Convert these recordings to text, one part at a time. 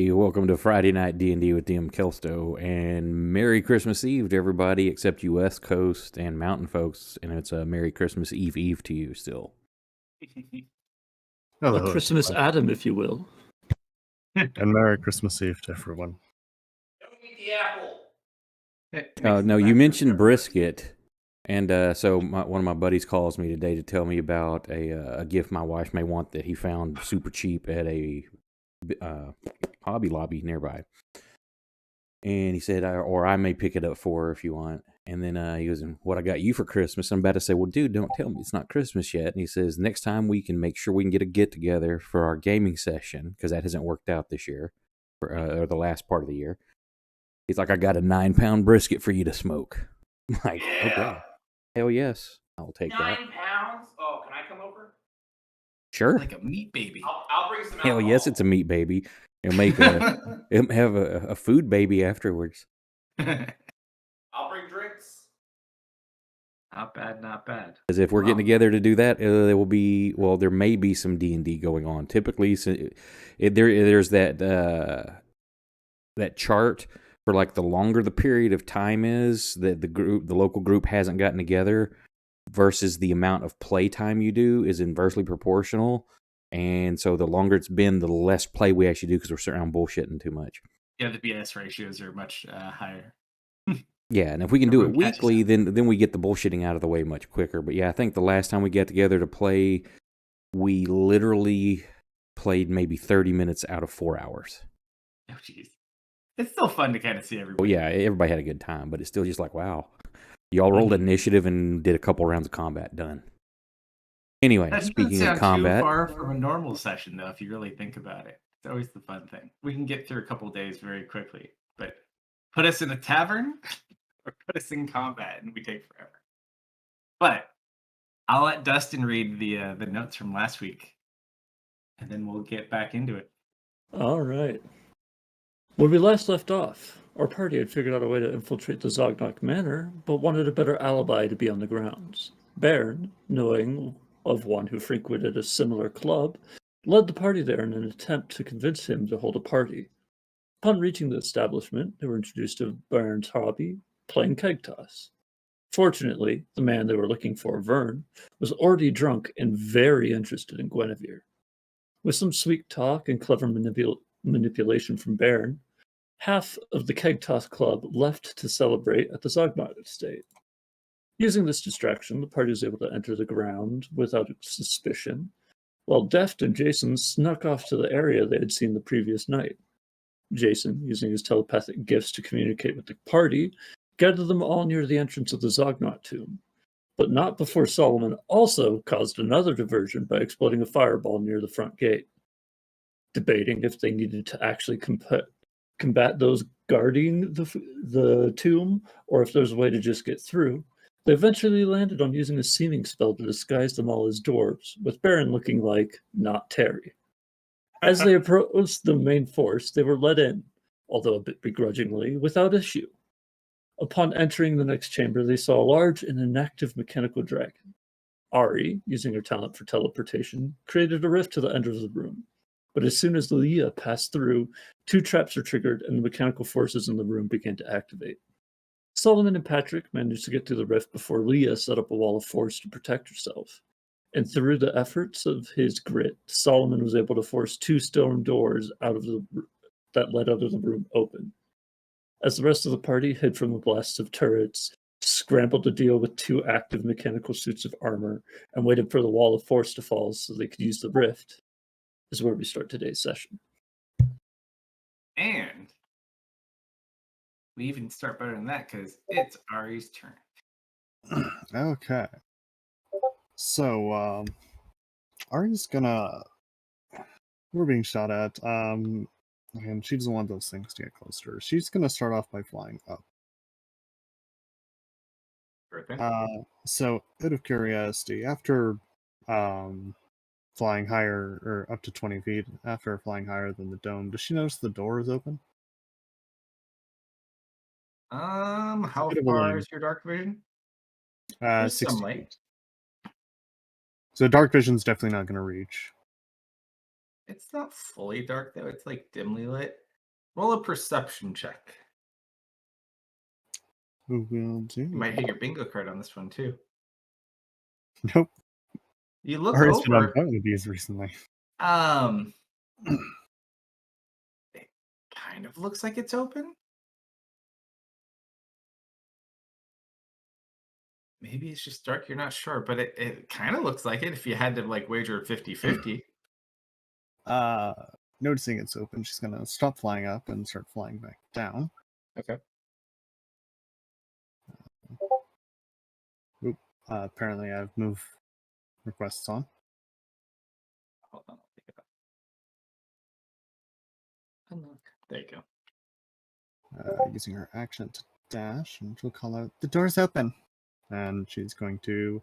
Welcome to Friday Night D&D with DM Kalsto, and Merry Christmas Eve to everybody except you West Coast and Mountain folks, and it's a Merry Christmas Eve to you still. Hello, A Christmas Adam, if you will. and Merry Christmas Eve to everyone. Don't eat the apple. No, you mentioned brisket, and so one of my buddies calls me today to tell me about a gift my wife may want that he found super cheap at a Hobby Lobby nearby. And he said, or I may pick it up for her if you want. And then he goes, and what I got you for Christmas? I'm about to say, well, dude, don't tell me it's not Christmas yet. And he says, next time we can make sure we can get a get together for our gaming session, because that hasn't worked out this year, or the last part of the year. He's like, I got a 9-pound brisket for you to smoke. I'm like, okay, hell yes, I'll take 9 that. 9 pounds? Oh, can I come over? Sure. Like a meat baby. I'll bring some Hell alcohol. yes, it's a meat baby. It'll make it'll have a food baby afterwards. I'll bring drinks. Not bad, not bad. Because if we're getting together to do that, there will be, well, there may be some D&D going on. Typically, there's that chart for like the longer the period of time is that the local group hasn't gotten together versus the amount of play time you do is inversely proportional. And so the longer it's been, the less play we actually do because we're sitting around bullshitting too much. Yeah, the BS ratios are much higher. Yeah, and if we can do it Everyone catches weekly, then we get the bullshitting out of the way much quicker. But yeah, I think the last time we got together to play, we literally played maybe 30 minutes out of 4 hours. Oh, jeez. It's still fun to kind of see everybody. Well, yeah, everybody had a good time, but it's still just like, wow. Y'all rolled initiative and did a couple rounds of combat. Done. Anyway, That speaking doesn't of sound combat, too far from a normal session, though, if you really think about it. It's always the fun thing. We can get through a couple days very quickly, but put us in a tavern or put us in combat, and we take forever. But I'll let Dustin read the notes from last week, and then we'll get back into it. All right. When we last left off, our party had figured out a way to infiltrate the Zognak Manor, but wanted a better alibi to be on the grounds. Bairn, knowing of one who frequented a similar club, led the party there in an attempt to convince him to hold a party. Upon reaching the establishment, they were introduced to Bairn's hobby, playing keg toss. Fortunately, the man they were looking for, Vern, was already drunk and very interested in Guinevere. With some sweet talk and clever manipulation from Bairn, half of the keg toss club left to celebrate at the Zognak estate. Using this distraction, the party was able to enter the ground without suspicion, while Deft and Jason snuck off to the area they had seen the previous night. Jason, using his telepathic gifts to communicate with the party, gathered them all near the entrance of the Zognak tomb, but not before Solomon also caused another diversion by exploding a fireball near the front gate. Debating if they needed to actually combat those guarding the tomb, or if there's a way to just get through, they eventually landed on using a seeming spell to disguise them all as dwarves, with Baron looking like not Terry. As they approached the main force, they were let in, although a bit begrudgingly, without issue. Upon entering the next chamber, they saw a large and inactive mechanical dragon. Ari, using her talent for teleportation, created a rift to the end of the room. But as soon as Leah passed through, 2 traps were triggered and the mechanical forces in the room began to activate. Solomon and Patrick managed to get through the rift before Leah set up a wall of force to protect herself. And through the efforts of his grit, Solomon was able to force 2 stone doors that led out of the room open. As the rest of the party hid from the blasts of turrets, scrambled to deal with 2 active mechanical suits of armor, and waited for the wall of force to fall so they could use the rift, is where we start today's session. And we even start better than that because it's Ari's turn. Okay. So, Ari's gonna... We're being shot at. And she doesn't want those things to get close to her. She's gonna start off by flying up. So, out of curiosity, after flying higher, or up to 20 feet, after flying higher than the dome, does she notice the door is open? How Bit of a far lane. is your dark vision? There's 60 some light. So dark vision's definitely not going to reach. It's not fully dark though. It's like dimly lit. Roll a perception check. Who will do? You might hit your bingo card on this one too. Nope. You look Ari's been on over. both of these recently. It kind of looks like it's open. Maybe it's just dark, you're not sure, but it kind of looks like it if you had to like wager 50-50. Noticing it's open, she's gonna stop flying up and start flying back down. Okay. Apparently I have move requests on. Hold on, I'll pick it up. Unlock. There you go. Using her action to dash, and she'll call out, "The door's open!" And she's going to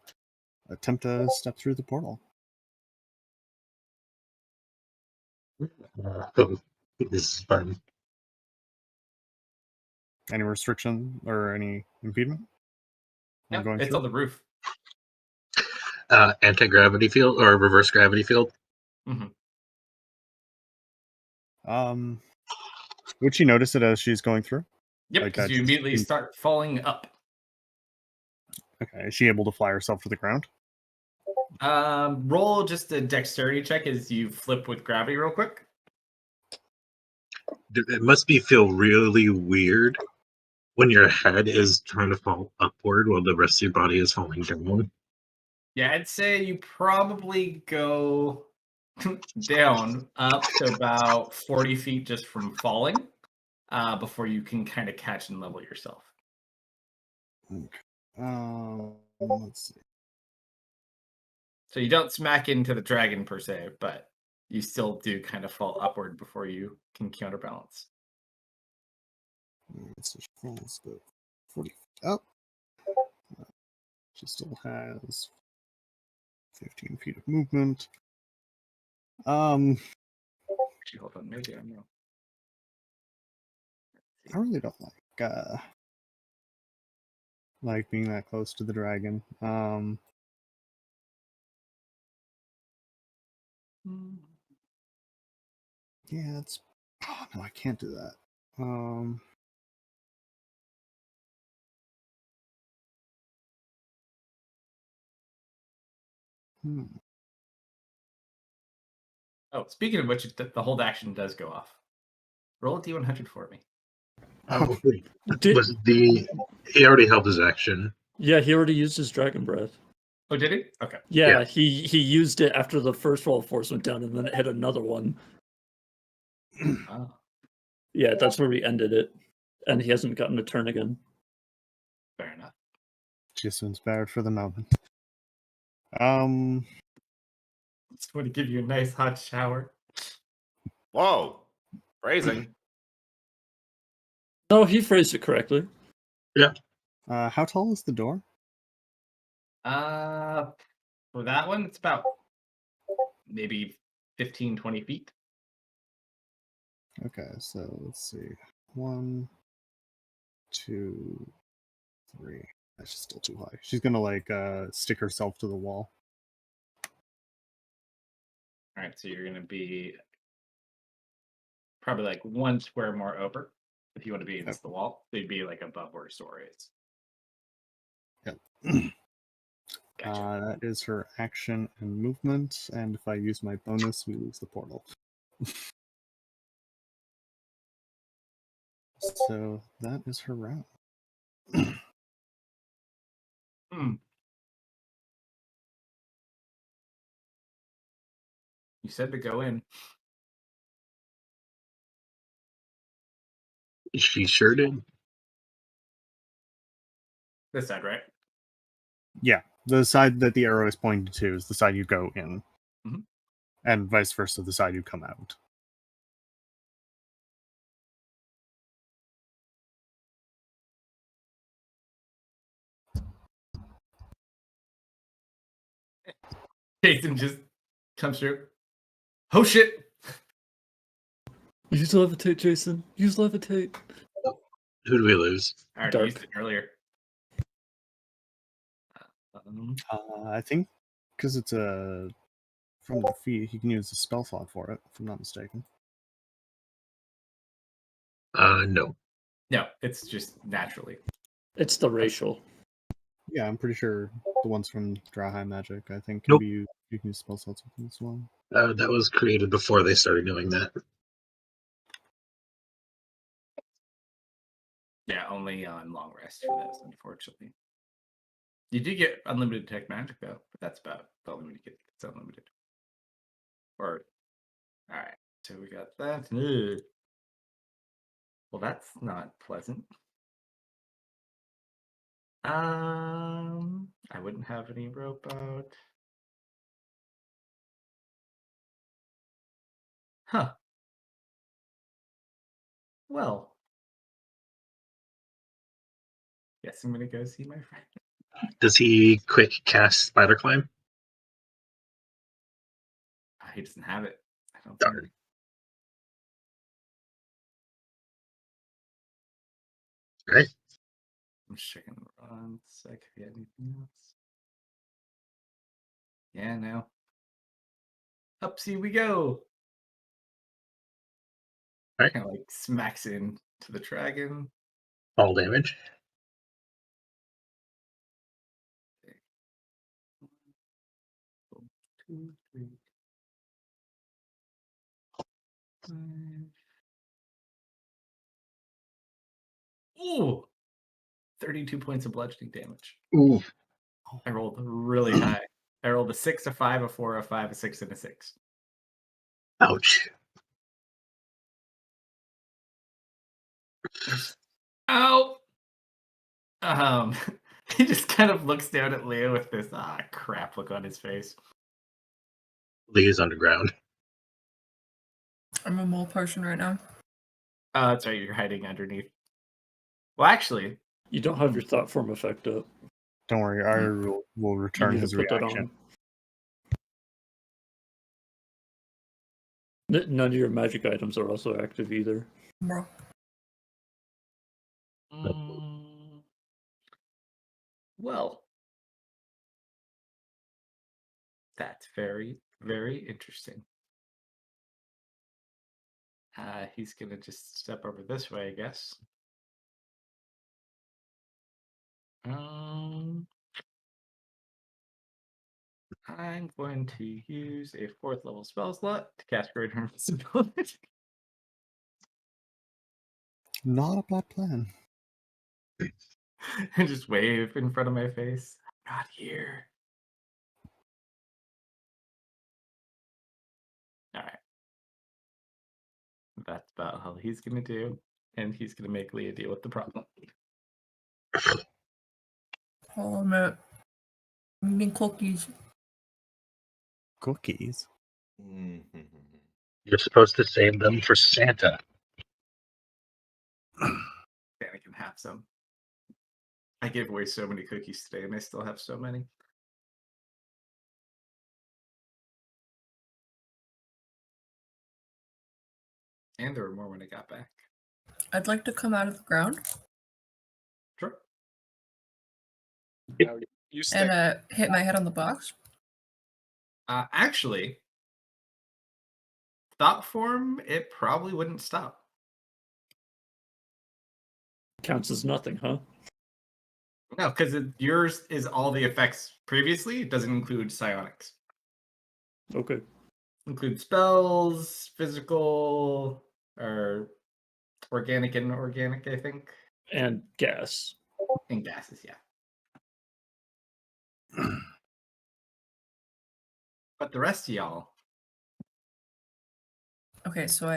attempt to step through the portal. This is fun. Any restriction or any impediment? Yeah, going it's through? on the roof. Anti-gravity field or reverse gravity field? Would she notice it as she's going through? Yep, Like because that you just immediately seems- start falling up. Okay, is she able to fly herself to the ground? Roll just a dexterity check as you flip with gravity real quick. It must feel really weird when your head is trying to fall upward while the rest of your body is falling down. Yeah, I'd say you probably go down up to about 40 feet just from falling before you can kind of catch and level yourself. Let's see. So you don't smack into the dragon per se, but you still do kind of fall upward before you can counterbalance. So she falls the 40 feet up. She still has 15 feet of movement. Actually, hold on, maybe I'm wrong. I really don't like being that close to the dragon. Yeah, it's. Oh no, I can't do that. Oh, speaking of which, the hold action does go off. Roll a d100 for me. Oh, He already held his action. Yeah, he already used his dragon breath. Oh, did he? Okay. Yeah, Yeah. he used it after the first roll of force went down, and then it hit another one. Oh. Yeah, that's where we ended it, and he hasn't gotten a turn again. Fair enough. just inspired for the moment. Just want to give you a nice hot shower. Whoa. Phrasing. No, he phrased it correctly. How tall is the door? For that one, it's about maybe 15-20 feet. Okay, so let's see. 1, 2, 3. That's just still too high. She's gonna stick herself to the wall. All right, so you're going to be probably like 1 square more over if you want to be against the wall. So you'd be like above where Sora is. Yep. Gotcha. That is her action and movement, and if I use my bonus, we lose the portal. So that is her round. You said to go in. She sure did. This side, right? Yeah, the side that the arrow is pointed to is the side you go in, Mhm. and vice versa, the side you come out. Jason just comes through. Oh shit! Use levitate, Jason. Use levitate. Who do we lose? I already Dark. used it earlier. I think because it's a from the feet, he can use the spell slot for it, if I'm not mistaken. No. No, it's just naturally. It's the racial. Yeah, I'm pretty sure the ones from Dry Magic, I think, can Nope. be used. You can use spell slots with them as well. That was created before they started doing that. Yeah, only on long rest for those, unfortunately. You do get unlimited detect magic though, but that's about the only way to get it's unlimited. Or alright, so we got that. Ugh. Well, that's not pleasant. I wouldn't have any rope out. Huh. Well. Guess I'm gonna go see my friend. Does he quick cast Spider Climb? He doesn't have it. I don't Darn. think. Right. I'm just checking one sec if he had anything else. Yeah, no. Upsy we go. Right. Kind of like smacks into the dragon. All damage. Two, three, five. Ooh! 32 points of bludgeoning damage. Ooh. I rolled really high. I rolled a 6, a 5, a 4, a 5, a 6, and a 6. Ouch. Ow! He just kind of looks down at Leo with this crap look on his face. Lee is underground. I'm a mole person right now. That's right, you're hiding underneath. Well, actually, You don't have your thought form effect up. Don't worry, I will You return need his to put that reaction. on. None of your magic items are also active either. Bro. well, that's very, very interesting. He's gonna just step over this way, I guess. I'm going to use a 4th level spell slot to cast Greater Invisibility. Not a bad plan. And just wave in front of my face. I'm not here. Alright. That's about all he's gonna do. And he's gonna make Leah deal with the problem. Hold on a minute. I'm eating cookies. Cookies. You're supposed to save them for Santa. And I can have some. I gave away so many cookies today, and I still have so many. And there were more when I got back. I'd like to come out of the ground Sure. You stick. and hit my head on the box. Actually, thought form, it probably wouldn't stop. Counts as nothing, huh? No, because yours is all the effects previously. It doesn't include psionics. Okay. Include spells, physical, or organic and inorganic, I think. And gas. And gases, yeah. But the rest of y'all. Okay, so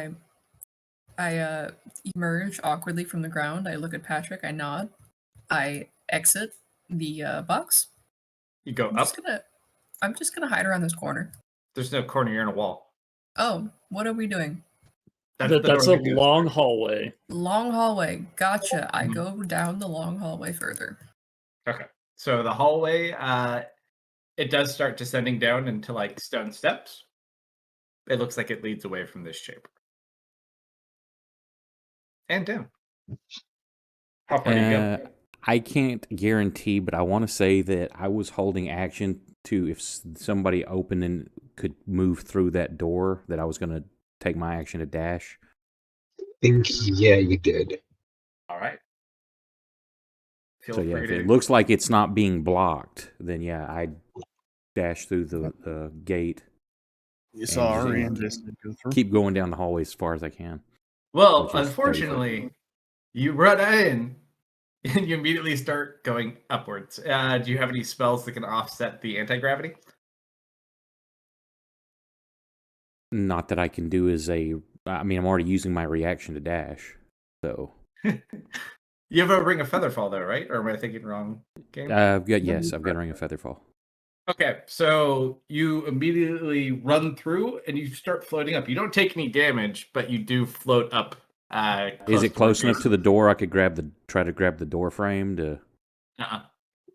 I emerge awkwardly from the ground. I look at Patrick. I nod. I exit the box. You go I'm up. just gonna hide around this corner. There's no corner, you're in a wall. Oh, what are we doing? That's That's door a that goes long through. hallway. Long hallway. Gotcha. I Mhm. go down the long hallway further. Okay. So the hallway, it does start descending down into like stone steps. It looks like it leads away from this chamber. And down. How far do you go? I can't guarantee, but I want to say that I was holding action to if somebody opened and could move through that door, that I was going to take my action to dash. think, yeah, you did. All right. Feel So yeah, free if to. it looks like it's not being blocked, then yeah, I dash through the gate. You saw just Ari and Jason go through. Keep going down the hallway as far as I can. Well, which is 30 foot. unfortunately, you run in and you immediately start going upwards. Do you have any spells that can offset the anti-gravity? Not that I can do as a. I mean, I'm already using my reaction to dash. So. You have a Ring of Featherfall, though, right? Or am I thinking wrong game? I've got a Ring of Featherfall. Okay, so you immediately run through and you start floating up. You don't take any damage, but you do float up. Is it close enough to the door? I could try to grab the door frame to.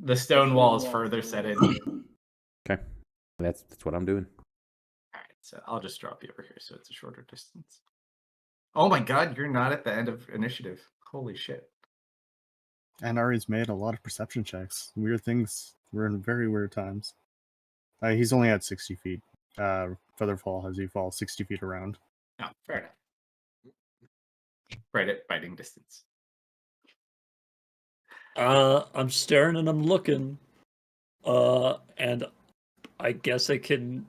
The stone wall is further set in. Okay, that's what I'm doing. All right, so I'll just drop you over here, so it's a shorter distance. Oh my God, you're not at the end of initiative. Holy shit! And Ari's made a lot of perception checks. Weird things. We're in very weird times. He's only at 60 feet. Featherfall has you fall 60 feet around. Oh, fair enough. Right at biting distance. I'm staring and I'm looking. And I guess I can.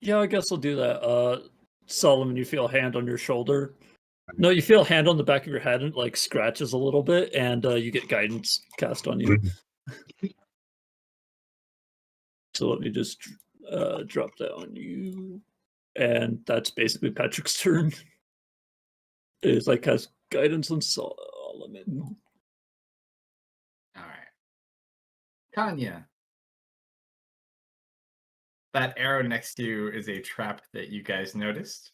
Yeah, I guess I'll do that. Solomon, you feel a hand on your shoulder. No, you feel a hand on the back of your head and like scratches a little bit, and you get guidance cast on you. So let me just drop that on you, and that's basically Patrick's turn. It's like has guidance on Solomon. All right, Tanya. That arrow next to you is a trap that you guys noticed.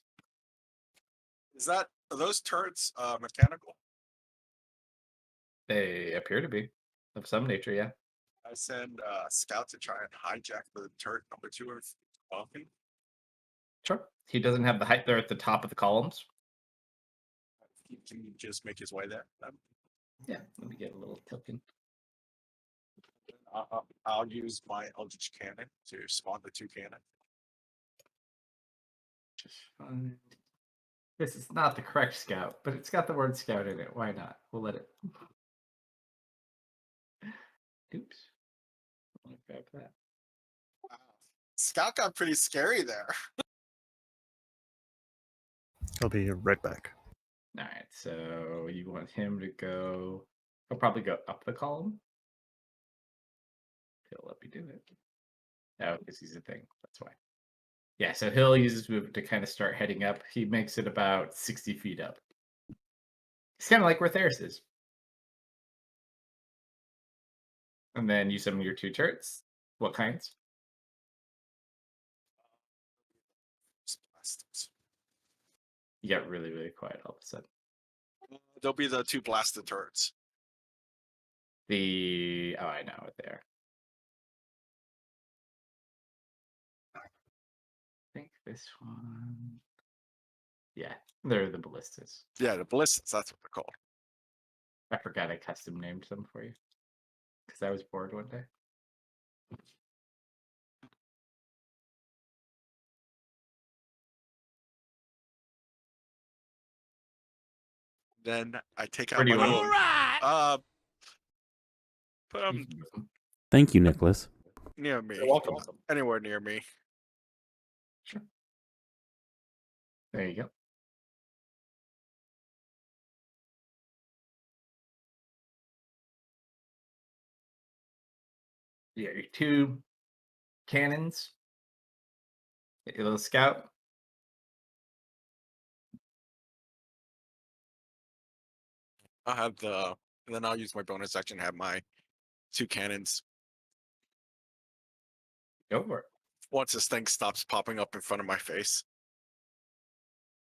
Are those turrets mechanical? They appear to be of some nature, yeah. I send Scout to try and hijack the turret number 2 of Falcon. Sure. He doesn't have the height there at the top of the columns. Can you just make his way there? Yeah, let me get a little token. I'll use my Eldritch Cannon to spawn the 2 cannon. Just fine. This is not the correct scout, but it's got the word scout in it. Why not? We'll let it. Oops. Let me grab that. Wow. Scout got pretty scary there. He'll be right back. All right, so you want him to go. He'll probably go up the column. He'll let me do it. Oh, because he's a thing. That's why. Yeah, so he'll use his movement to kind of start heading up. He makes it about 60 feet up. It's kind of like where Theris is. And then you summon your 2 turrets. What kinds? You got really, really quiet all of a sudden. They'll be the 2 blasted turrets. Oh, I know what they are. I think this one. Yeah, they're the ballistas. Yeah, the ballistics, that's what they're called. I forgot I custom named them for you. Because I was bored one day. Then I take Where out do you my want little, put them? them Thank you, Nicholas. near me. You're welcome. Anywhere near me. Sure. There you go. You got your 2 cannons. Get your little scout. I'll have and then I'll use my bonus action to have my 2 cannons. Go for it. Once this thing stops popping up in front of my face,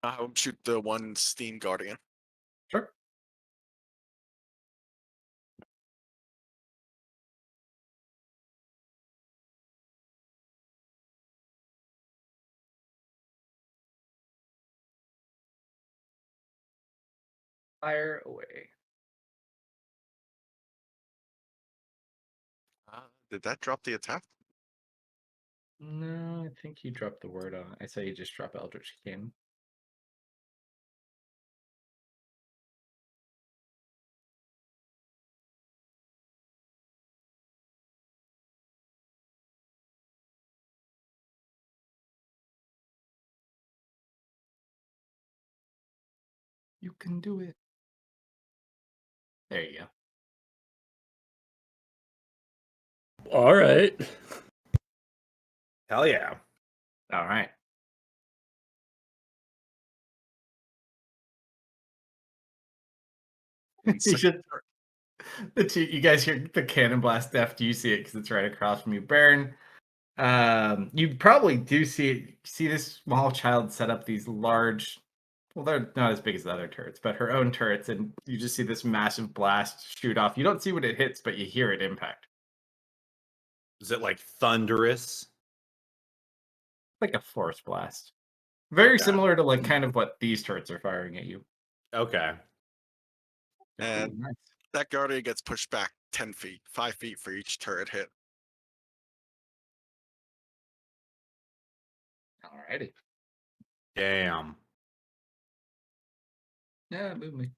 I'll have him shoot the 1 Steam Guardian. Sure. Fire away. Did that drop the attack? No, I think you dropped the word on it. I say you just drop Eldritch Cannon. You can do it. There you go. All right. Hell yeah. All right. You should. You guys hear the cannon blast after you see it because it's right across from you, Baron. You probably do see this small child set up these large. Well, they're not as big as the other turrets, but her own turrets, and you just see this massive blast shoot off. You don't see what it hits, but you hear it impact. Is it like thunderous? Like a force blast. Very Okay. similar to like kind of what these turrets are firing at you. Okay. And Nice. that guardian gets pushed back 10 feet, 5 feet for each turret hit. Alrighty. Damn. Yeah, move me.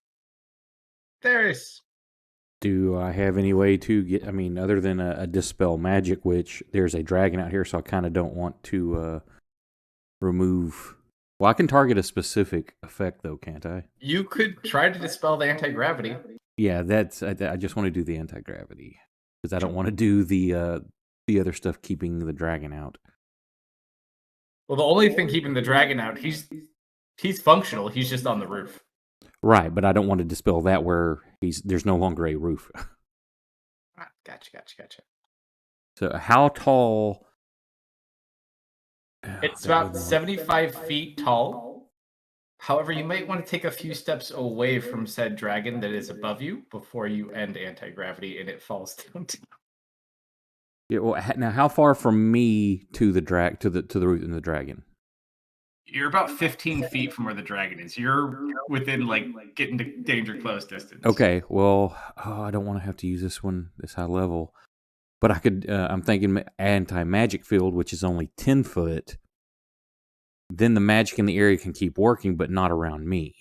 There's. Do I have any way to get? I mean, other than a dispel magic, which there's a dragon out here, so I kind of don't want to remove. Well, I can target a specific effect, though, can't I? You could try to dispel the anti-gravity. Yeah, that's. I just want to do the anti-gravity because I don't want to do the other stuff keeping the dragon out. Well, the only thing keeping the dragon out, he's functional. He's just on the roof. Right, but I don't want to dispel that where there's no longer a roof. Gotcha. So how tall? It's that about wouldn't work. 75 feet tall. However, you might want to take a few steps away from said dragon that is above you before you end anti-gravity and it falls down. Yeah, well, now how far from me to the to the root and the dragon? You're about 15 feet from where the dragon is. You're within like getting to danger close distance. Okay, well, I don't want to have to use this high level, but I could. I'm thinking anti-magic field, which is only 10 foot. Then the magic in the area can keep working, but not around me.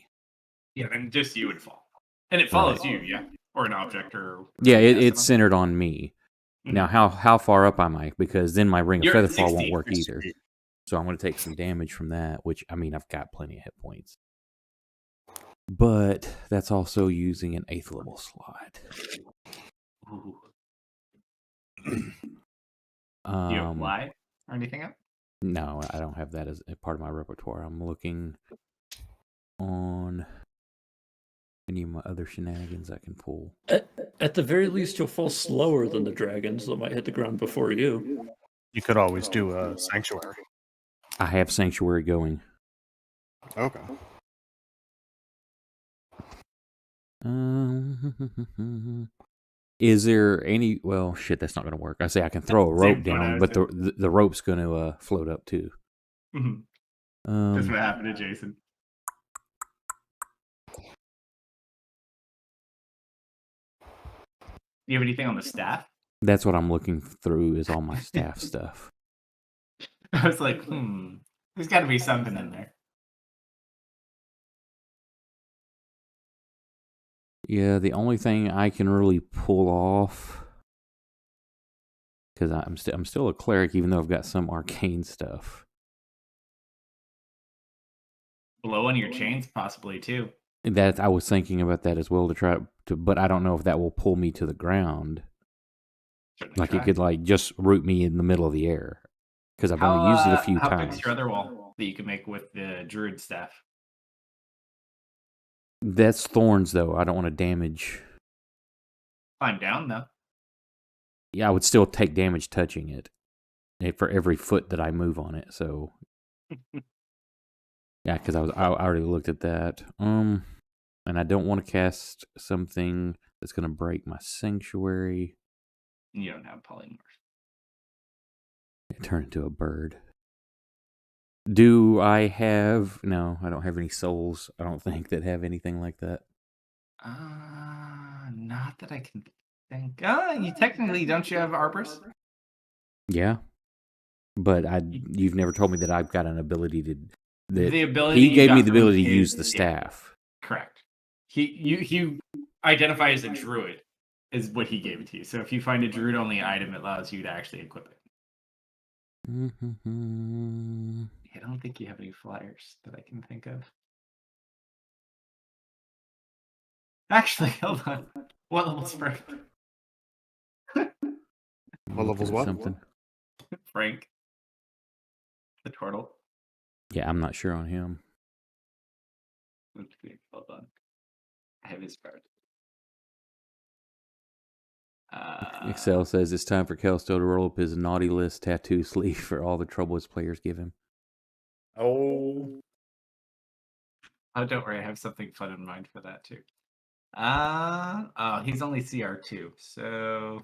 Yeah, then just you would fall, and it follows you, yeah, or an object, or yeah, it's centered on me. Mhm. Now, how far up am I? Because then my ring of You're at featherfall 60. won't work either. So I'm going to take some damage from that, which, I mean, I've got plenty of hit points. But that's also using an 8th level slot. Ooh. Do you have light or anything up? No, I don't have that as a part of my repertoire. I'm looking on any of my other shenanigans I can pull. At the very least, you'll fall slower than the dragons that might hit the ground before you. You could always do a sanctuary. I have Sanctuary going. Okay. Is there any? Well, shit, that's not going to work. I say I can throw a rope down, but the rope's going to float up too. Mm-hmm. That's what happened to Jason. Do you have anything on the staff? That's what I'm looking through is all my staff stuff. I was like, there's got to be something in there. Yeah, the only thing I can really pull off, because I'm still a cleric, even though I've got some arcane stuff. Blow on your chains, possibly too. That I was thinking about that as well to try to, but I don't know if that will pull me to the ground. Certainly Like try. it could like just root me in the middle of the air, because I've only used it a few how times. big's your other wall that you can make with the druid staff? That's thorns, though. I don't want to damage. Climb down though. Yeah, I would still take damage touching it for every foot that I move on it. So, yeah, because I already looked at that. And I don't want to cast something that's going to break my sanctuary. You don't have polymorph. Turn into a bird. Do I have? No, I don't have any souls. I don't think that have anything like that. Not that I can think. You technically don't you have Arborist? Yeah, but you've never told me that I've got an ability to. The ability he you gave got me the from ability to his- use the yeah, staff. correct. He identify as a druid is what he gave it to you. So if you find a druid only item, it allows you to actually equip it. I don't think you have any flyers that I can think of. Actually, hold on. What level's Frank? What Looking level's at what? Something. Frank, the turtle. Yeah, I'm not sure on him. Okay, hold on. I have his card. Excel says it's time for Kalsto to roll up his naughty list tattoo sleeve for all the trouble his players give him. Oh. Oh, don't worry. I have something fun in mind for that too. Oh, he's only CR2, so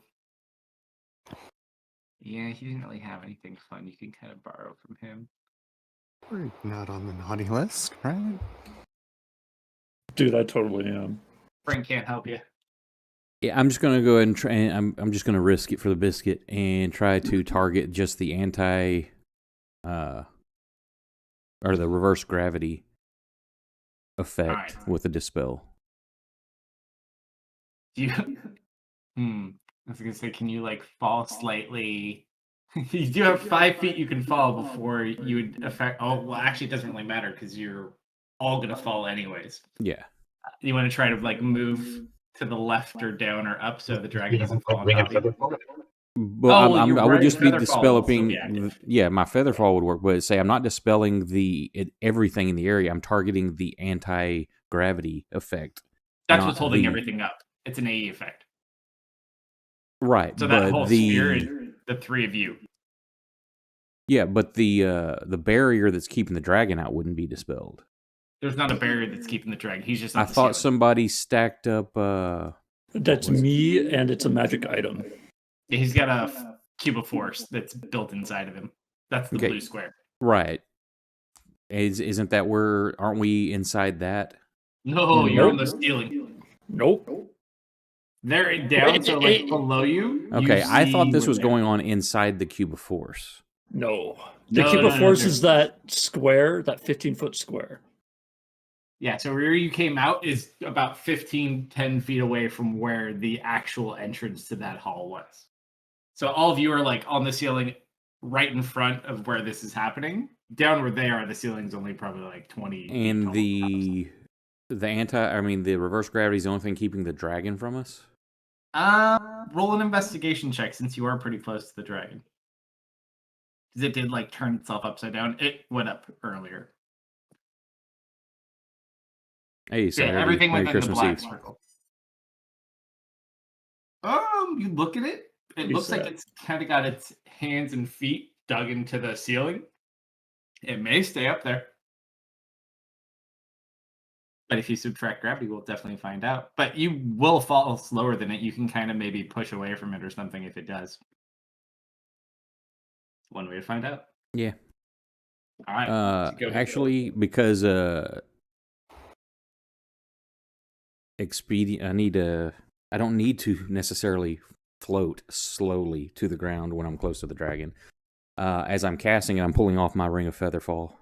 yeah, he didn't really have anything fun you can kind of borrow from him. We're not on the naughty list, right? Dude, I totally am. Frank can't help you. Yeah, I'm just gonna go ahead and try. I'm just gonna risk it for the biscuit and try to target just the anti, or the reverse gravity effect Alright. with the dispel. Do you? I was gonna say, can you like fall slightly? You do have 5 feet you can fall before you would affect. Oh, well, actually, it doesn't really matter because you're all gonna fall anyways. Yeah. You want to try to like move to the left or down or up so the dragon doesn't fall on top of you. But Oh, well, you're I would right, just be Featherfall will still dispelling. be active. Yeah, my featherfall would work, but say I'm not dispelling everything in the area. I'm targeting the anti gravity effect. That's not what's holding the- everything up. It's an AE effect. Right, So that but whole sphere, the 3 of you. yeah, but the barrier that's keeping the dragon out wouldn't be dispelled. There's not a barrier that's keeping the dragon. He's just on I the thought ceiling. somebody stacked up. That's me, and it's a magic item. Yeah, he's got a cube of force that's built inside of him. That's the Okay. blue square. Right. Isn't that where? Aren't we inside that? No, you're on Nope. the ceiling. Nope. They're down, so like below you. Okay, I thought see this where was they're- going on inside the cube of force. No. The No, cube no, of no, force no. is that square, that 15-foot square. Yeah, so where you came out is about 10 feet away from where the actual entrance to that hall was. So all of you are like on the ceiling right in front of where this is happening. Down where they are, the ceiling's only probably like 20 feet And tall. the reverse gravity is the only thing keeping the dragon from us. Roll an investigation check since you are pretty close to the dragon. Because it did like turn itself upside down. It went up earlier. Hey, Saturday, everything Merry within the Christmas black Eve. circle. You look at it. It You looks like said. it's kind of got its hands and feet dug into the ceiling. It may stay up there. But if you subtract gravity, we'll definitely find out. But you will fall slower than it. You can kind of maybe push away from it or something if it does. One way to find out. Yeah. All right. Go ahead. Actually, because expedient, I don't need to necessarily float slowly to the ground when I'm close to the dragon. As I'm casting it, I'm pulling off my ring of featherfall.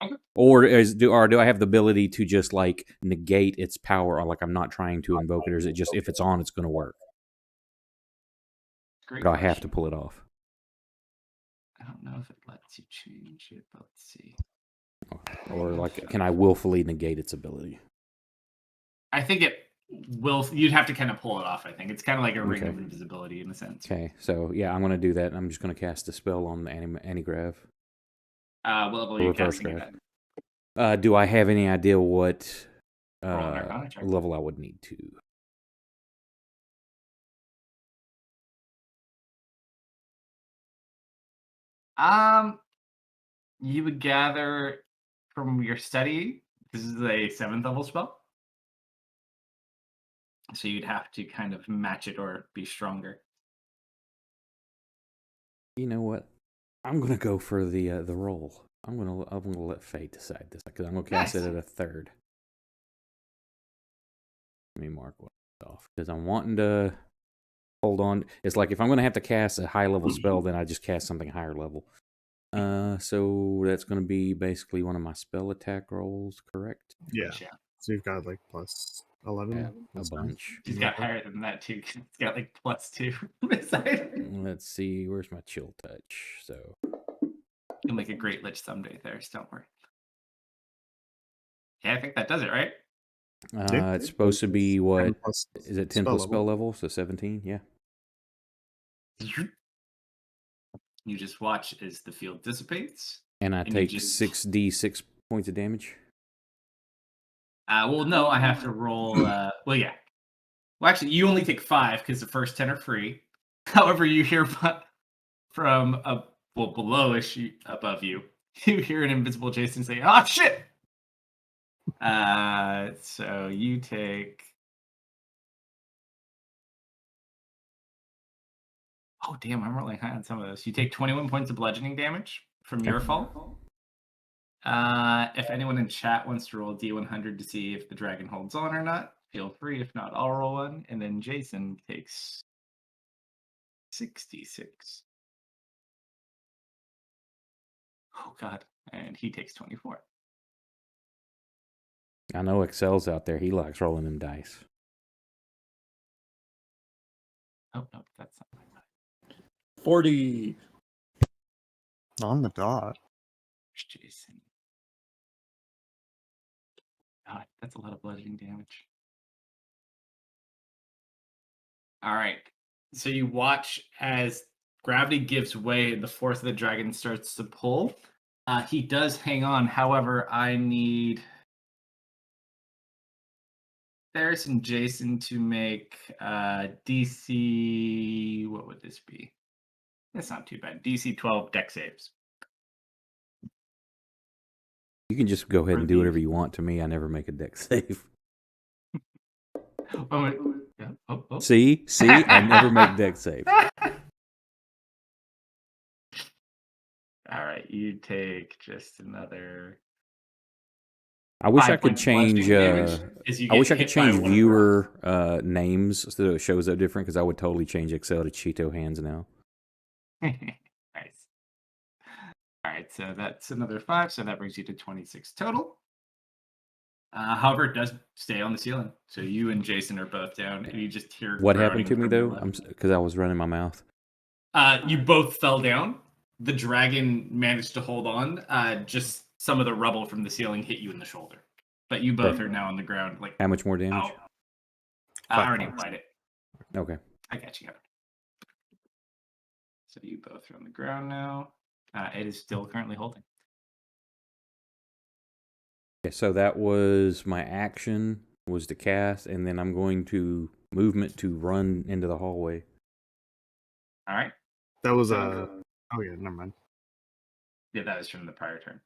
Okay. Or do I have the ability to just like negate its power, or like I'm not trying to invoke it, or is it just if it's on, it's going to work? Great Do I have question. to pull it off? I don't know if it lets you change it, but let's see. Or like, can I willfully negate its ability? I think it will. You'd have to kind of pull it off. I think it's kind of like a ring Okay. of invisibility in a sense. Okay, so yeah, I'm going to do that. I'm just going to cast a spell on the anti-grav. What level are you Reverse casting it grav. at? Do I have any idea what Roll an Arcana check. level I would need to? You would gather from your study. This is a 7th level spell, so you'd have to kind of match it or be stronger. You know what? I'm gonna go for the roll. I'm gonna let fate decide this because I'm gonna cast Nice. it at a 3rd. Let me mark one off because I'm wanting to hold on. It's like if I'm gonna have to cast a high level spell, then I just cast something higher level. So that's gonna be basically one of my spell attack rolls, correct? Yeah. So you've got like plus 11. Yeah, a plus bunch. He's got higher than that too. 'Cause it's got like +2 beside. Let's see, where's my chill touch? So You'll make a great lich someday, there. Don't worry. Yeah, I think that does it, right? It's supposed to be what? 10 plus Is it 10 plus spell level? So 17, yeah. You just watch as the field dissipates. And I And you take just- 6d6 points of damage. Well, no, I have to roll. Well, yeah. Well, actually, you only take 5 because the first 10 are free. However, you hear from below-ish above you, you hear an invisible Jason say, "Ah, shit!" So you take. Oh, damn! I'm rolling high on some of those. You take 21 points of bludgeoning damage from your fall. If anyone in chat wants to roll D100 to see if the dragon holds on or not, feel free. If not, I'll roll one. And then Jason takes 66. Oh, God. And he takes 24. I know Excel's out there. He likes rolling them dice. Oh, no, that's not my 40. On the dot. Jason. God, that's a lot of bludgeoning damage. All right. So you watch as gravity gives way and the force of the dragon starts to pull. He does hang on. However, I need Ferris and Jason to make DC. What would this be? That's not too bad. DC 12 deck saves. You can just go ahead For and do the- whatever you want to me. I never make a deck save. Oh, wait. Yeah. Oh. See? I never make deck save. All right, you take just another. I wish 5 I could points of bludgeoning change. damage as you I wish I get could hit by change one of viewer names so that it shows up different. Because I would totally change Excel to Cheeto hands now. Nice. All right, so that's another 5, so that brings you to 26 total. However, it does stay on the ceiling, so you and Jason are both down, and you just hear. What happened to me groaning though? from your Because I was running my mouth. left. You both fell down. The dragon managed to hold on. Just some of the rubble from the ceiling hit you in the shoulder, but you both are now on the ground. Like, How much more damage? ow. I 5 already points. applied it. Okay. I got you covered. So you both are on the ground now. It is still currently holding. Okay, so that was my action was to cast, and then I'm going to movement to run into the hallway. All right. That was So- Oh yeah, never mind. Yeah, that was from the prior turn.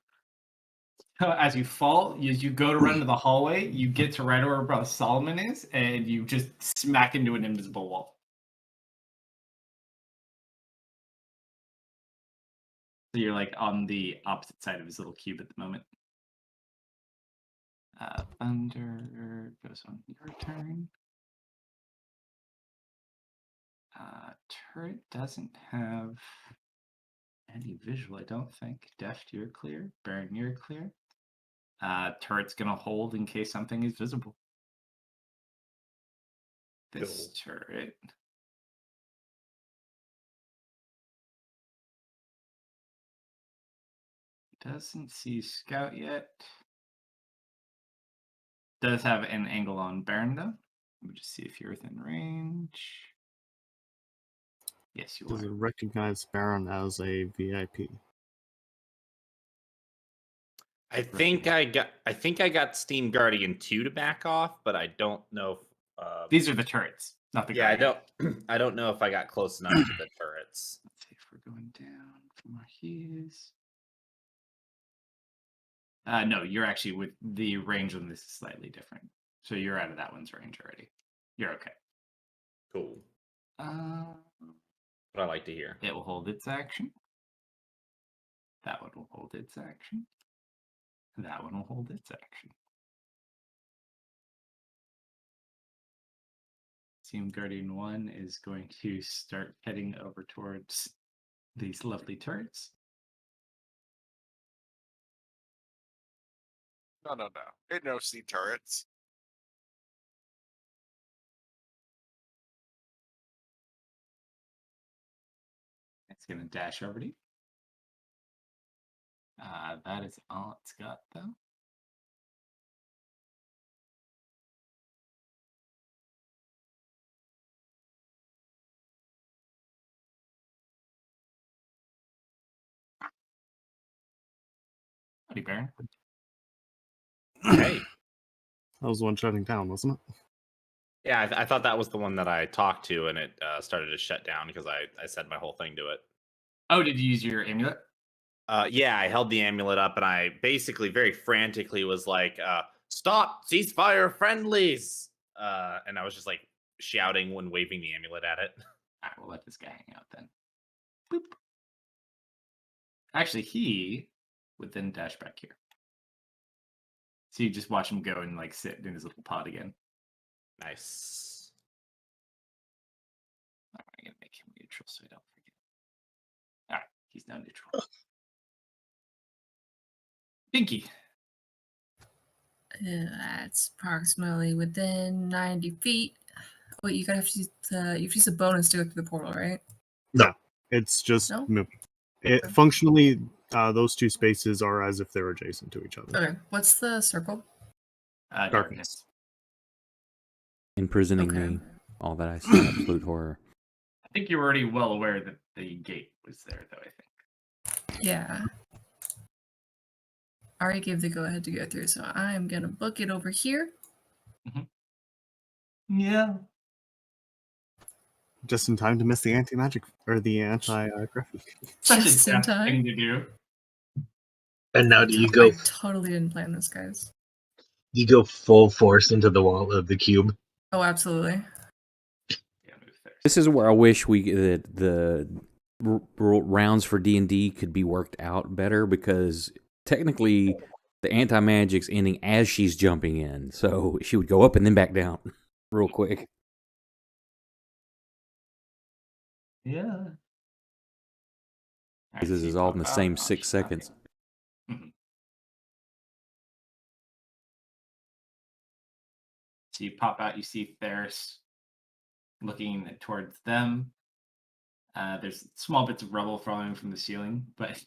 So as you fall, as you go to run into the hallway, you get to right where Brother Solomon is, and you just smack into an invisible wall. So you're like on the opposite side of his little cube at the moment. Thunder goes on your turn. Turret doesn't have any visual, I don't think. Deft, you're clear. Baron, you're clear. Turret's gonna hold in case something is visible. This turret. Doesn't see Scout yet. Does have an angle on Baron though. Let me just see if you're within range. Yes, you Does are. it recognize Baron as a VIP? I think I got Steam Guardian 2 to back off, but I don't know if These are the turrets, not the yeah, guardian. I don't know if I got close enough to the turrets. Let's see if we're going down from where he is. No, you're actually with the range on this is slightly different. So you're out of that one's range already. You're okay. Cool. Uh, What I like to hear. it will hold its action. That one will hold its action. That one will hold its action. Team Guardian 1 is going to start heading over towards these lovely turrets. No. It no see turrets. It's going to dash over to you. That is all it's got, though. Howdy, Baron. Hey. That was the one shutting down, wasn't it? Yeah, I thought that was the one that I talked to, and it started to shut down because I said my whole thing to it. Oh, did you use your amulet? Yeah, I held the amulet up, and I basically very frantically was like, "Stop! Ceasefire! Friendlies!" And I was just like shouting when waving the amulet at it. All right, we'll let this guy hang out then. Boop. Actually, he would then dash back here. So you just watch him go and like sit in his little pod again. Nice. I'm gonna make him neutral so I don't forget. All right, he's now neutral. Pinky. That's approximately within 90 feet. Wait, you have to use a bonus to go through the portal, right? No, it's just No? moving. It functionally, those two spaces are as if they're adjacent to each other. Okay, what's the circle? Darkness. Imprisoning Okay. me. All that I see, absolute horror. I think you're already well aware that the gate was there, though, I think. Yeah. I already gave the go ahead to go through, so I'm gonna book it over here. Yeah. Just in time to miss the anti-magic or the anti-griffin. Such Just a in death time. thing to do. And now do you go I totally didn't plan this, guys. full force into the wall of the cube? Oh, absolutely. Yeah, move there. This is where I wish that the rounds for D&D could be worked out better, because technically the anti-magic's ending as she's jumping in, so she would go up and then back down real quick. Yeah. This is all in the same 6 seconds. So you pop out, you see Ferris looking towards them. There's small bits of rubble falling from the ceiling, but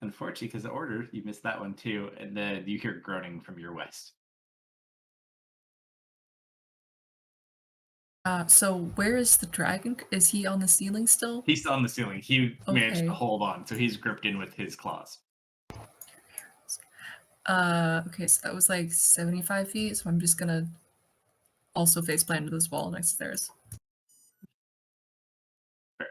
unfortunately, because of order, you missed that one too. And then you hear groaning from your west. So where is the dragon? Is he on the ceiling still? He's on the ceiling. He managed to Okay. hold on, so he's gripped in with his claws. Okay, so that was like 75 feet, so I'm just gonna also face plant to this wall next to theirs. Fair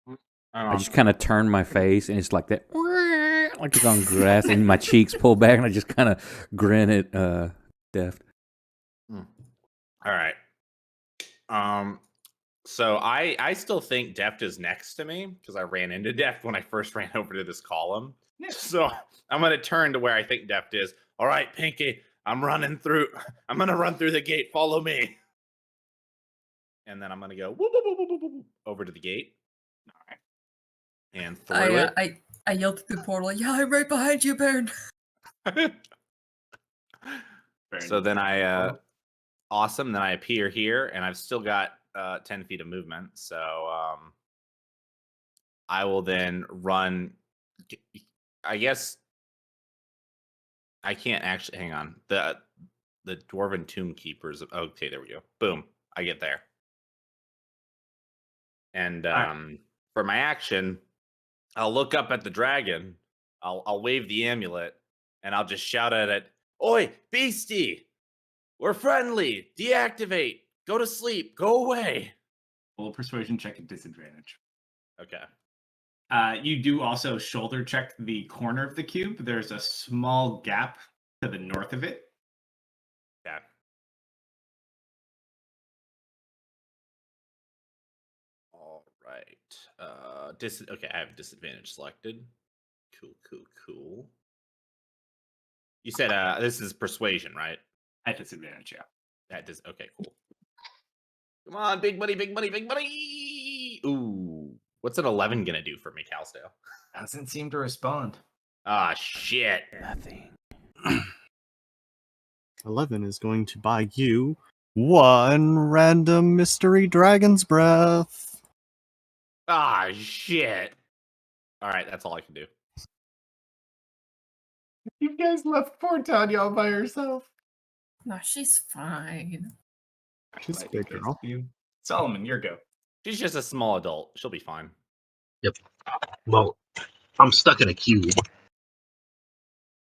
enough. I just kind of turn my face, and it's like that, like it's on grass, and my cheeks pull back, and I just kind of grin at Deft. All right. So I still think Deft is next to me because I ran into Deft when I first ran over to this column. So I'm gonna turn to where I think Deft is. All right, Pinky, I'm running through. I'm gonna run through the gate. Follow me. And then I'm gonna go whoop, whoop, whoop, whoop, whoop, over to the gate. All right. And through it. I yelled through the portal, yeah, I'm right behind you, Baron. So then awesome. Then I appear here, and I've still got 10 feet of movement. So I will then run. I guess I can't actually hang on. The Dwarven Tomb Keepers. Okay, there we go. Boom. I get there. And for my action, I'll look up at the dragon. I'll wave the amulet, and I'll just shout at it, "Oi, beastie! We're friendly. Deactivate. Go to sleep. Go away." Full persuasion check at disadvantage. Okay. You do also shoulder check the corner of the cube. There's a small gap to the north of it. Yeah. All right. Okay, I have disadvantage selected. Cool. You said this is persuasion, right? At disadvantage, yeah. That does. Okay, cool. Come on, big money, big money, big money. Ooh, what's an 11 gonna do for me, Kalsto? Doesn't seem to respond. Ah, shit. Nothing. 11 is going to buy you one random mystery dragon's breath. Ah, shit. All right, that's all I can do. You guys left poor Tanya all by herself. No, she's fine. She's a Like, big because girl. you- Solomon, your go. She's just a small adult. She'll be fine. Yep. Well, I'm stuck in a cube.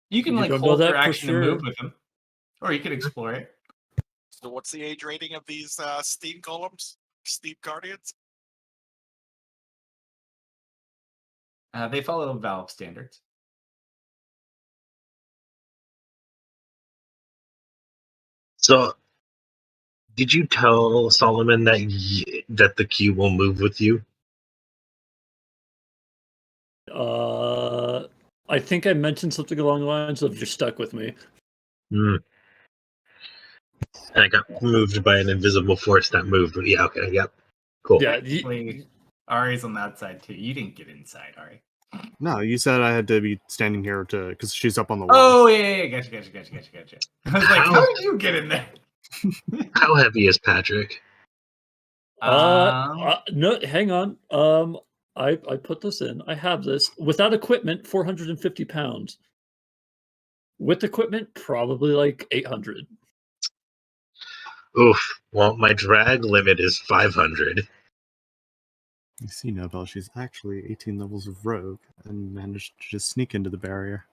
You can You like don't know hold your that for action to move sure. with him, or you can explore it. So what's the age rating of these steam golems? Steam guardians? They follow Valve standards. So, did you tell Solomon that that the cube will move with you? I think I mentioned something along the lines of "you're stuck with me." Hmm. And I got moved by an invisible force that moved. Yeah. Okay. Yep. Cool. Yeah, Technically, Ari's on that side too. You didn't get inside, Ari. No, you said I had to be standing here to because she's up on the wall. Oh yeah, gotcha. I was like, How- how did you get in there? How heavy is Patrick? no, hang on. I put this in. I have this without equipment, 450 pounds. With equipment, probably like 800. Oof. Well, my drag limit is 500. You see, Nobel, she's actually 18 levels of rogue and managed to just sneak into the barrier.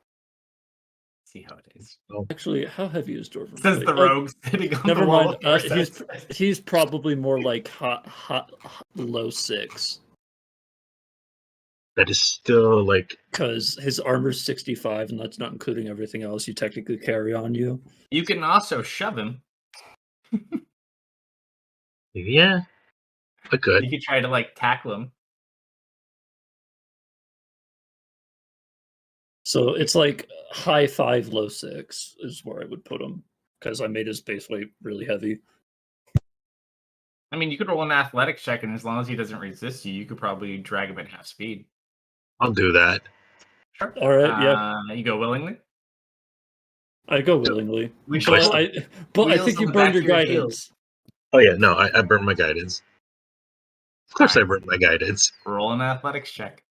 See how it is. Actually, how heavy is Dwarven? Says Blade? the rogue sitting on Never the wall. mind. Of course, He's probably more like hot low 6 That is still like because his armor's 65, and that's not including everything else you technically carry on you. You can also shove him. yeah, but good. You could try to like tackle him. So it's like high 5, low 6 is where I would put him because I made his base weight really heavy. I mean, you could roll an athletics check, and as long as he doesn't resist you, you could probably drag him at half speed. I'll do that. Sure. All right, yeah. You go willingly. I go willingly, We but should I wheels think on you the burned back your of your guidance. Oh yeah, no, I burned my guidance. Of course, I burned my guidance. roll an athletics check.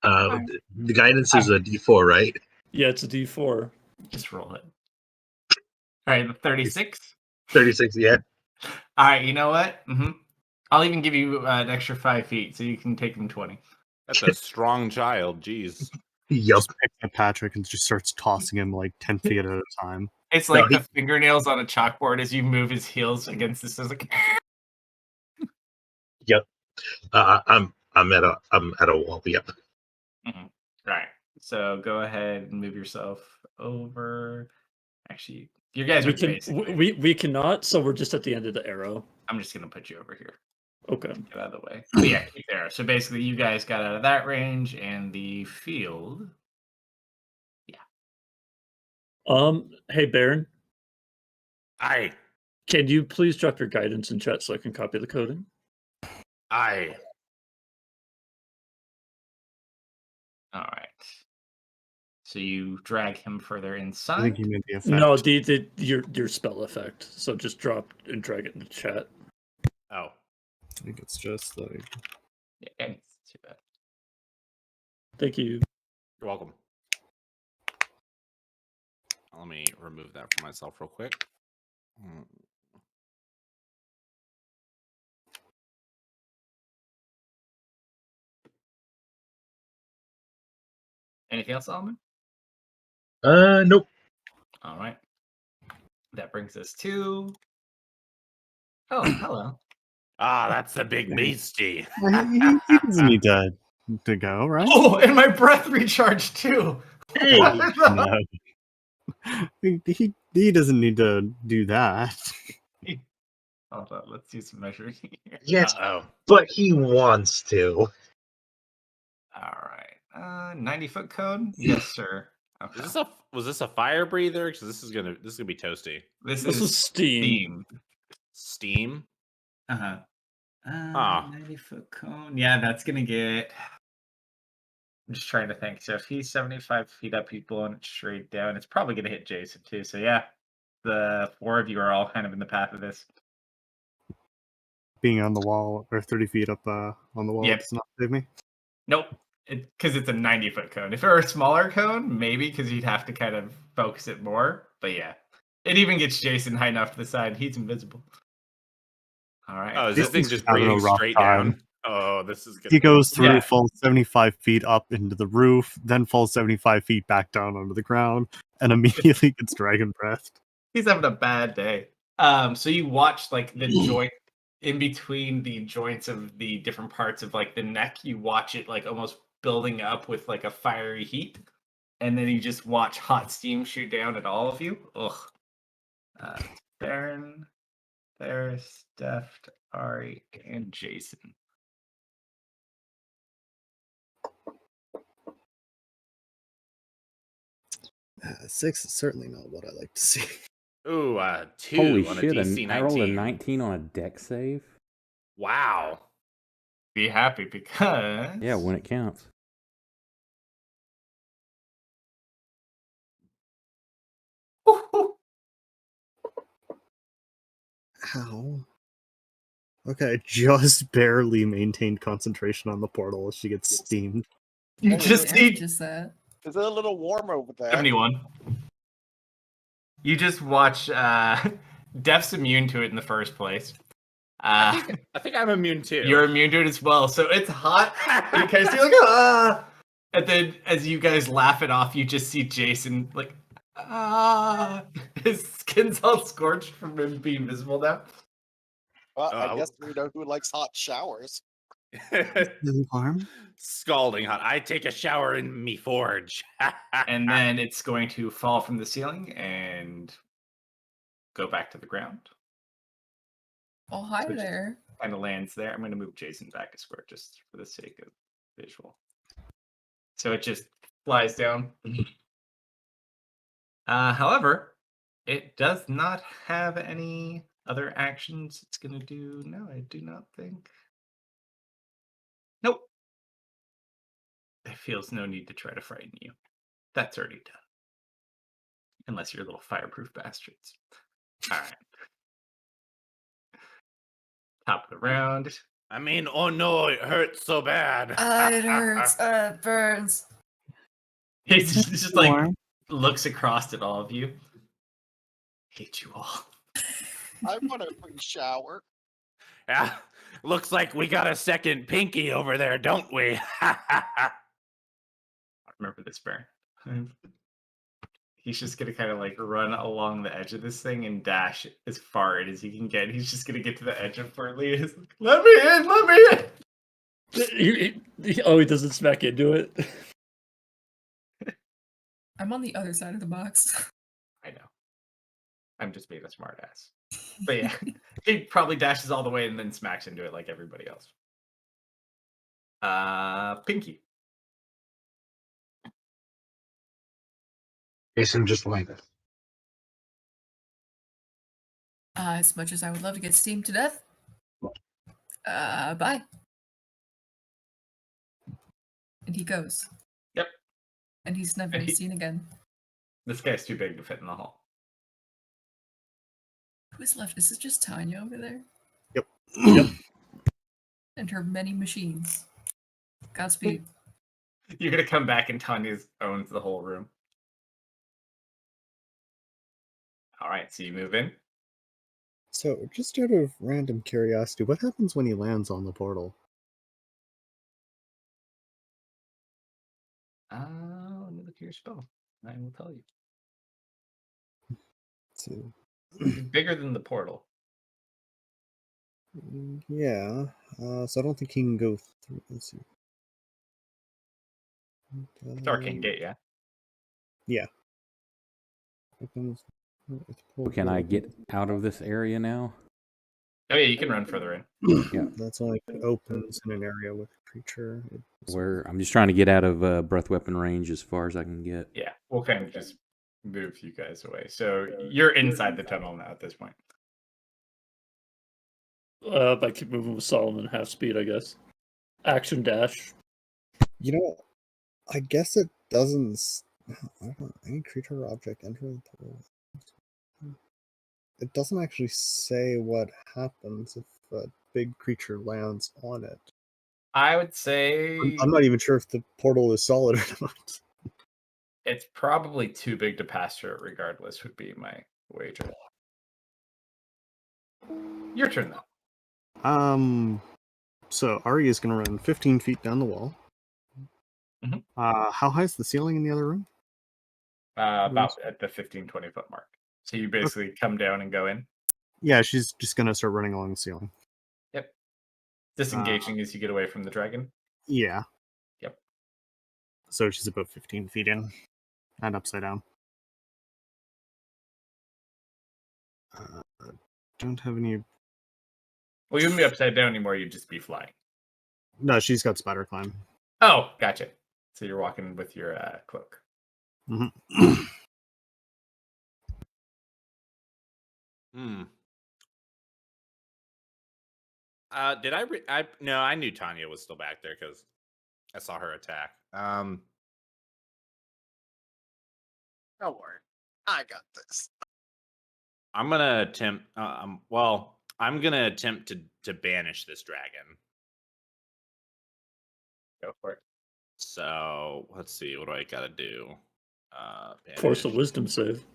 The guidance is a D4, right? Yeah, it's a D4. Just roll it. All right, 36. 36. Yeah. All right, you know what? I'll even give you an extra 5 feet, so you can take him 20. That's a strong child. Jeez. Yup. Just picks up Patrick and just starts tossing him like 10 feet at a time. It's No, like the fingernails on a chalkboard as you move his heels against this. It's like, Yep. I'm at a wall. Yep. All right. So go ahead and move yourself over. Actually, you guys are basically. We cannot, so we're just at the end of the arrow. I'm just gonna put you over here. Okay. Get out of the way. But yeah, keep the arrow. So basically, you guys got out of that range, and the field. Hey Baron, Aye. can you please drop your guidance in chat so I can copy the coding? Aye. All right. So you drag him further I inside. think you meant the effect. No, your spell effect. So just drop and drag it in the chat. Oh. I think it's just like Yeah, it's too bad. Thank you. You're welcome. Let me remove that for myself real quick. Anything else, Solomon? Nope. All right. That brings us to. Oh, hello. Ah, that's the big beastie. he doesn't need to go, right? Oh, and my breath recharged too. Hey. No. He doesn't need to do that. Hold on, let's do some measuring here. Yes, Oh. but he wants to. All right. 90-foot cone? Yes, sir. Okay. Was this a fire breather? Because this is gonna be toasty. This This is steam. Steam. Uh-huh. Ah. 90-foot cone. Yeah, that's gonna get. I'm just trying to think. So if he's 75 feet up, he's blowing it straight down. It's probably gonna hit Jason too. So yeah, the 4 of you are all kind of in the path of this. Being on the wall or 30 feet up on the wall Yep. does not save me. Nope. Because it's a 90-foot cone. If it were a smaller cone, maybe because you'd have to kind of focus it more. But yeah, it even gets Jason high enough to the side. He's invisible. All right. Oh, is These this thing things just have a breathing rough straight time. down? Oh, this is good. He goes through, Yeah. falls 75 feet up into the roof, then falls 75 feet back down onto the ground, and immediately gets dragon breathed. He's having a bad day. So you watch like the joint in between the joints of the different parts of like the neck. You watch it like almost building up with like a fiery heat, and then you just watch hot steam shoot down at all of you. Ugh. Baron, Ferris, Deft, Ari, and Jason. Six is certainly not what I like to see. Ooh, 2 Holy on shit! a DC I rolled a 19. 19 on a deck save. Wow. Be happy because Yeah, when it counts. How? Okay, I just barely maintained concentration on the portal as she gets steamed. you Hey, just Yeah, see just that. Is it a little warm over there? 71. You just watch Def's immune to it in the first place. I think I'm immune too. You're immune to it as well, so it's hot. You guys feel like ah, and then as you guys laugh it off, you just see Jason like ah, his skin's all scorched from him being visible now. Well, I Oh. guess we know who likes hot showers. Really warm? Scalding hot. I take a shower in me forge. And then it's going to fall from the ceiling and go back to the ground. Oh, hi Switch. there. Kind of lands there. I'm going to move Jason back a square just for the sake of visual. So it just flies down. However, it does not have any other actions it's going to do. No, I do not think. Nope. It feels no need to try to frighten you. That's already done. Unless you're little fireproof bastards. All right. Top of the round. I mean, oh no, it hurts so bad. It hurts. It burns. It's just like looks across at all of you. Hate you all. I want a free shower. Yeah, looks like we got a second pinky over there, don't we? I remember this, Baron. He's just gonna kind of like run along the edge of this thing and dash as far in as he can get. He's just gonna get to the edge of Furley. He's like, let me in, let me in. He doesn't smack into it. I'm on the other side of the box. I know. I'm just being a smartass. But yeah, he probably dashes all the way and then smacks into it like everybody else. Pinky. Jason just like As much as I would love to get steamed to death. Bye. And he goes. Yep. And he's never And he- seen again. This guy's too big to fit in the hall. Who is left? Is it just Tanya over there? Yep. And her many machines. Godspeed. You're gonna come back and Tanya owns the whole room. All right, so you move in. So, just out of random curiosity, what happens when he lands on the portal? Let me look at your spell. I will tell you. So, It's bigger than the portal. yeah. So I don't think he can go through. Let's see. It's Arcane Gate, yeah. Yeah. Opens- it's So can I get out of this area now? Oh yeah, you can run further in. Yeah. That's only if it opens in an area with a creature. Where I'm just trying to get out of breath weapon range as far as I can get. Yeah, we'll kind of just move you guys away. So you're inside the tunnel now at this point. I keep moving with Solomon half speed, I guess. Action dash. You know, I guess it doesn't. I don't know. Any creature or object entering the portal. It doesn't actually say what happens if a big creature lands on it. I would say I'm not even sure if the portal is solid or not. it's probably too big to pass through it regardless, would be my wager. Your turn though. So Ari is going to run 15 feet down the wall. Mhm. How high is the ceiling in the other room? About at the 15-20 foot mark. So you basically come down and go in. Yeah, she's just going to start running along the ceiling. Yep. Disengaging as you get away from the dragon. Yeah. Yep. So she's about 15 feet in and upside down. Don't have any. Well, you wouldn't be upside down anymore. You'd just be flying. No, she's got spider climb. Oh, gotcha. So you're walking with your cloak. Mm-hmm. Did I? No, I knew Tanya was still back there because I saw her attack. Don't worry, I got this. I'm gonna attempt. Well, I'm gonna attempt to banish this dragon. Go for it. So let's see. What do I gotta do? Force a Banish. wisdom save.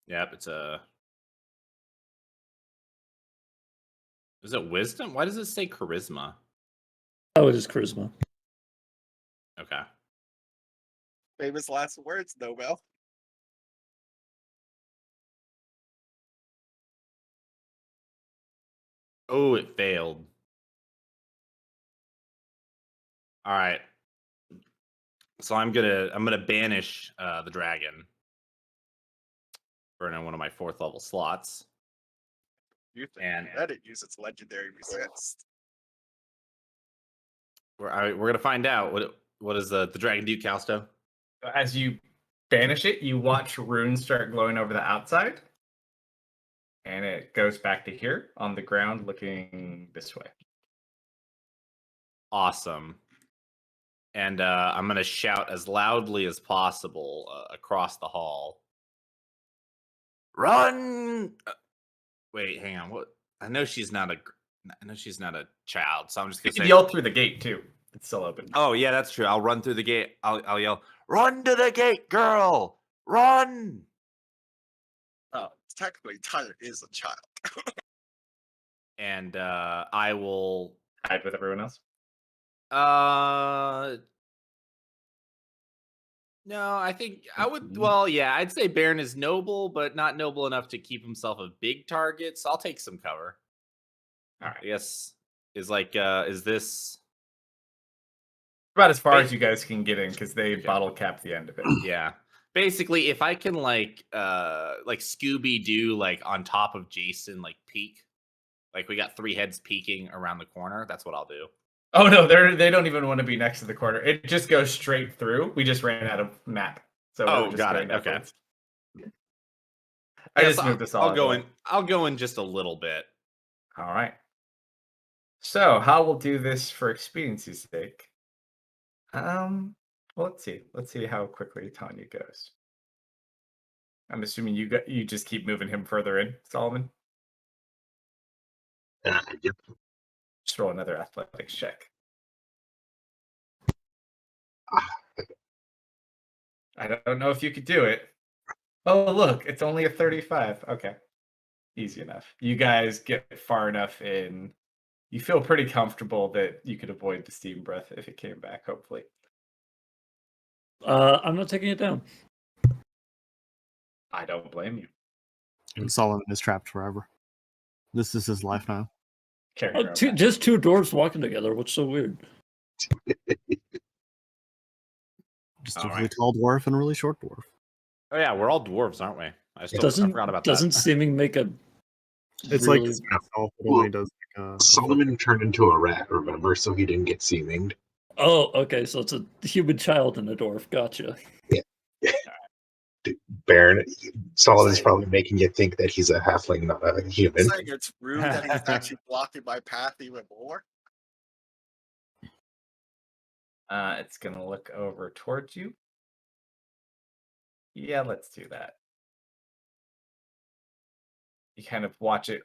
Yep, it's a. Is it wisdom? Why does it say charisma? Oh, it is charisma. Okay. Famous last words, Nobel. Oh, it failed. All right. So I'm gonna banish the dragon for one of my 4th level slots. You think And- let it use its legendary resist. We're gonna find out what does the dragon do, Kalsto? As you banish it, you watch runes start glowing over the outside. And it goes back to here on the ground looking this way. Awesome. And I'm gonna shout as loudly as possible across the hall. Run! Wait, hang on. What? I know she's not a child, so I'm just You gonna can say. yell through the gate too. It's still open. Oh yeah, that's true. I'll run through the gate. I'll yell, "Run to the gate, girl! Run!" Oh, technically, Tyler is a child. And I will. Hide with everyone else. No, I think I would. Well, yeah, I'd say Baron is noble, but not noble enough to keep himself a big target. So I'll take some cover. All right. I guess is this? About as far as you guys can get in because they bottle cap the end of it. Yeah. Basically, if I can like Scooby Doo, like on top of Jason, like peek, like we got 3 heads peeking around the corner. That's what I'll do. Oh no, they don't even want to be next to the corner. It just goes straight through. We just ran out of map. So Oh, just got going it. Okay. upwards. I Yes, just moved this all. I'll go out. in. I'll go in just a little bit. All right. So how we'll do this for expediency's sake. Well, let's see. Let's see how quickly Tanya goes. I'm assuming you just keep moving him further in, Solomon. Yep. Just roll another athletics check. I don't know if you could do it. Oh, look, it's only a 35. Okay. Easy enough. You guys get far enough in. You feel pretty comfortable that you could avoid the steam breath if it came back, hopefully. I'm not taking it down. I don't blame you. Solomon is trapped forever. This is his life now. Carry your own back. Just 2 dwarves walking together. What's so weird? Just All a really right. tall dwarf and a really short dwarf. Oh yeah, we're all dwarves, aren't we? I Doesn't forgot about doesn't that. seeming make a. It's really... like itself, it only does like Solomon turned into a rat, remember? So he didn't get seeminged. Oh, okay. So it's a human child and a dwarf. Gotcha. Baron, Solomon's probably making you think that he's a halfling, not a human. Saying it's rude that he's actually blocking my path even more. It's gonna look over towards you. Yeah, let's do that. You kind of watch it